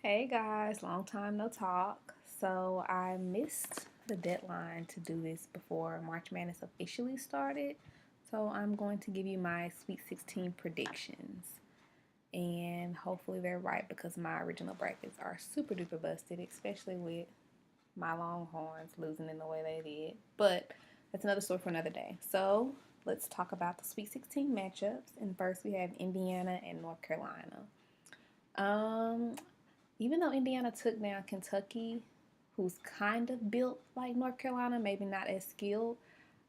Hey guys, long time no talk. So I missed the deadline to do this before March Madness officially started. So I'm going to give you my Sweet 16 predictions. And hopefully they're right because my original brackets are super duper busted, especially with my Longhorns losing in the way they did. But that's another story for another day. So let's talk about the Sweet 16 matchups. And first we have Indiana and North Carolina. Um, Even though Indiana took down Kentucky, who's kind of built like North Carolina, maybe not as skilled,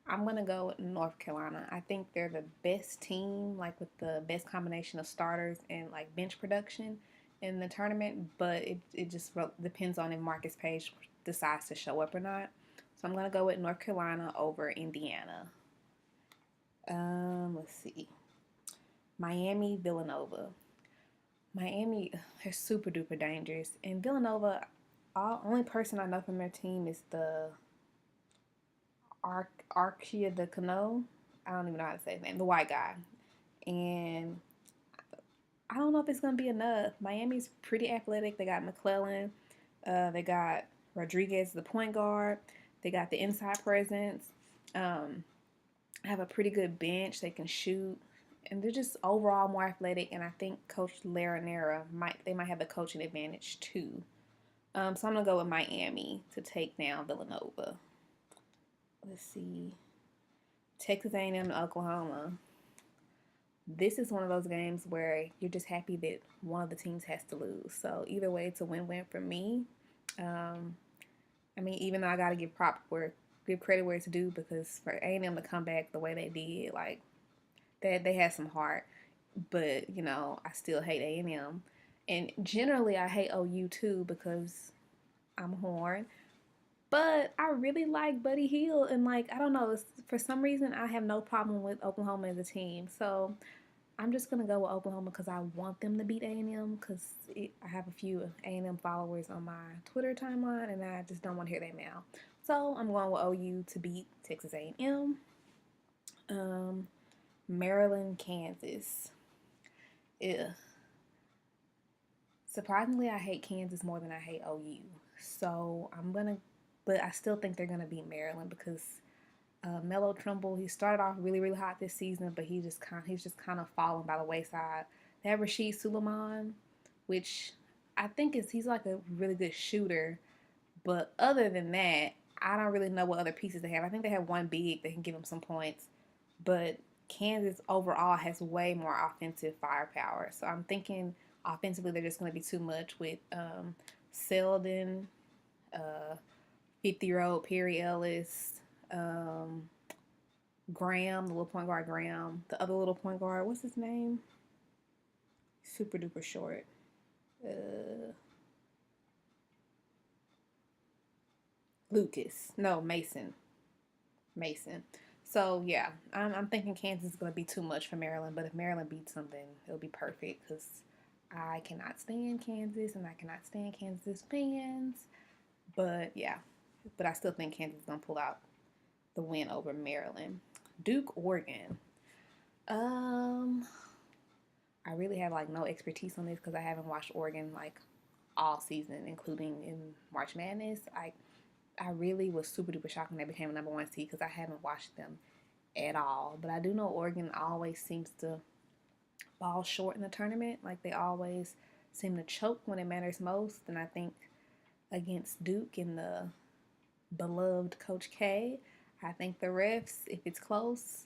I'm going to go with North Carolina. I think they're the best team, like with the best combination of starters and like bench production in the tournament, but it just depends on if Marcus Page decides to show up or not. So I'm going to go with North Carolina over Indiana. Let's see. Miami, Villanova. Miami, they're super duper dangerous. And Villanova, only person I know from their team is the Archia the Cano. I don't even know how to say his name, the white guy. And I don't know if it's going to be enough. Miami's pretty athletic. They got McClellan. They got Rodriguez, the point guard. They got the inside presence. Have a pretty good bench. They can shoot. And they're just overall more athletic. And I think Coach Laranera might have the coaching advantage too. So I'm gonna go with Miami to take down Villanova. Let's see, Texas A&M and Oklahoma. This is one of those games where you're just happy that one of the teams has to lose. So either way, it's a win-win for me. Um, I mean, even though I gotta give credit where it's due because for A&M to come back the way they did, like they had some heart. But I still hate A&M, and generally I hate OU too because I'm Horn. But I really like Buddy Hield, and like I don't know, for some reason I have no problem with Oklahoma as a team. So I'm just gonna go with Oklahoma because I want them to beat A&M because I have a few A&M followers on my Twitter timeline, and I just don't want to hear their mouth. So I'm going with OU to beat Texas A&M. Maryland, Kansas. Ugh. Surprisingly, I hate Kansas more than I hate OU. So but I still think they're gonna beat Maryland because Melo Trimble. He started off really really hot this season, but he's just kind of fallen by the wayside. They have Rashid Suleiman, which I think he's like a really good shooter, but other than that, I don't really know what other pieces they have. I think they have one big that can give them some points, but Kansas overall has way more offensive firepower. So I'm thinking offensively they're just going to be too much with Selden, 50-year-old Perry Ellis, Graham, the little point guard Graham, the other little point guard, what's his name? Super duper short. Lucas. No, Mason. Mason. So yeah, I'm thinking Kansas is going to be too much for Maryland. But if Maryland beats them, then it'll be perfect because I cannot stand Kansas and I cannot stand Kansas fans. But yeah, but I still think Kansas is going to pull out the win over Maryland. Duke, Oregon. Um, I really have like no expertise on this because I haven't watched Oregon like all season, including in March Madness. I really was super duper shocked when they became a number one seed because I haven't watched them at all. But I do know Oregon always seems to fall short in the tournament. Like they always seem to choke when it matters most. And I think against Duke and the beloved Coach K, I think the refs, if it's close,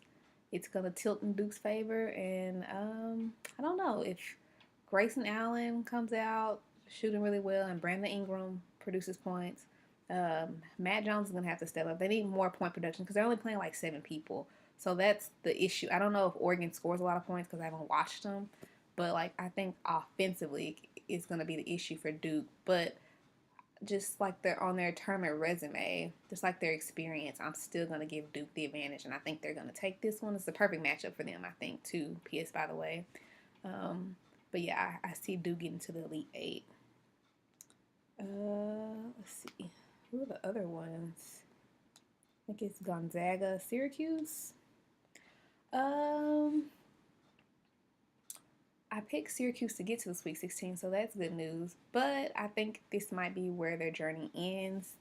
it's gonna tilt in Duke's favor. And I don't know if Grayson Allen comes out shooting really well and Brandon Ingram produces points. Matt Jones is gonna have to step up. They need more point production because they're only playing like 7 people. So that's the issue. I don't know if Oregon scores a lot of points because I haven't watched them, but like I think offensively it's gonna be the issue for Duke. But just like they're on their tournament resume, just like their experience, I'm still gonna give Duke the advantage, and I think they're gonna take this one. It's the perfect matchup for them, I think, too. P.S. by the way, but yeah, I see Duke getting to the Elite Eight. Let's see, who are the other ones? I think it's Gonzaga, Syracuse. Um, I picked Syracuse to get to the Sweet 16, so that's good news. But I think this might be where their journey ends.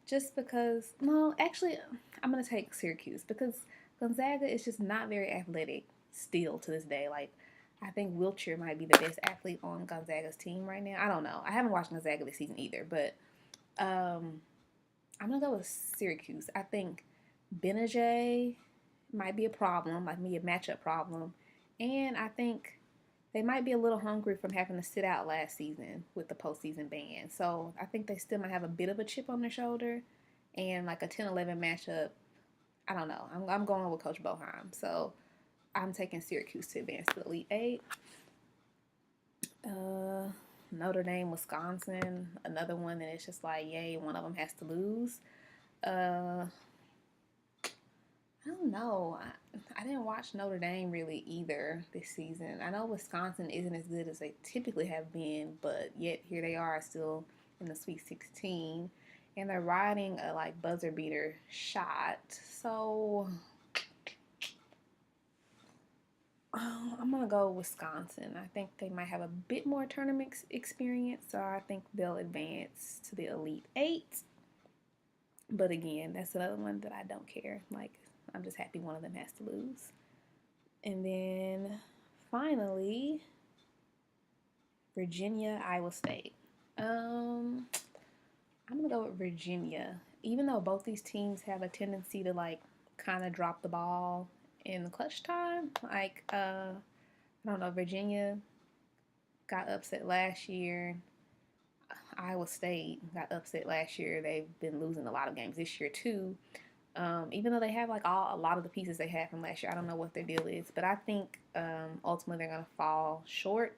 Just because, no, actually, I'm going to take Syracuse because Gonzaga is just not very athletic still to this day. Like, I think Wiltshire might be the best athlete on Gonzaga's team right now. I don't know. I haven't watched Gonzaga this season either, but I'm going to go with Syracuse. I think Benajay might be a problem, like me, a matchup problem. And I think they might be a little hungry from having to sit out last season with the postseason ban. So I think they still might have a bit of a chip on their shoulder. And like a 10-11 matchup, I don't know. I'm going with Coach Boeheim. So I'm taking Syracuse to advance to the Elite Eight. Notre Dame, Wisconsin, another one that it's just like, yay, one of them has to lose. I don't know. I didn't watch Notre Dame really either this season. I know Wisconsin isn't as good as they typically have been, but yet here they are still in the Sweet 16, and they're riding a like buzzer beater shot. So I'm gonna go Wisconsin. I think they might have a bit more tournament experience, so I think they'll advance to the Elite Eight. But again, that's another one that I don't care. Like, I'm just happy one of them has to lose. And then finally, Virginia, Iowa State. I'm gonna go with Virginia. Even though both these teams have a tendency to like kind of drop the ball in the clutch time, like I don't know, Virginia got upset last year. Iowa State got upset last year. They've been losing a lot of games this year too. Even though they have like a lot of the pieces they had from last year, I don't know what their deal is, but I think ultimately they're gonna fall short.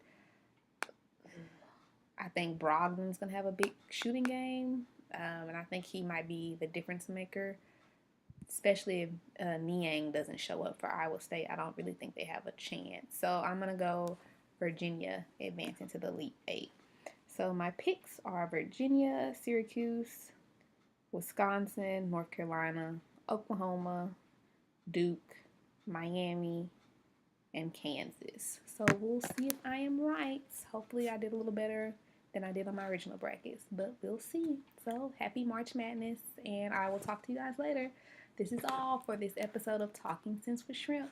I think Brogdon's gonna have a big shooting game, and I think he might be the difference maker, especially if Niang doesn't show up for Iowa State. I don't really think they have a chance. So I'm gonna go Virginia advancing to the Elite Eight. So my picks are Virginia, Syracuse, Wisconsin, North Carolina, Oklahoma, Duke, Miami, and Kansas. So we'll see if I am right. Hopefully I did a little better than I did on my original brackets, but we'll see. So happy March Madness, and I will talk to you guys later. This is all for this episode of Talking Sense with Shrimp.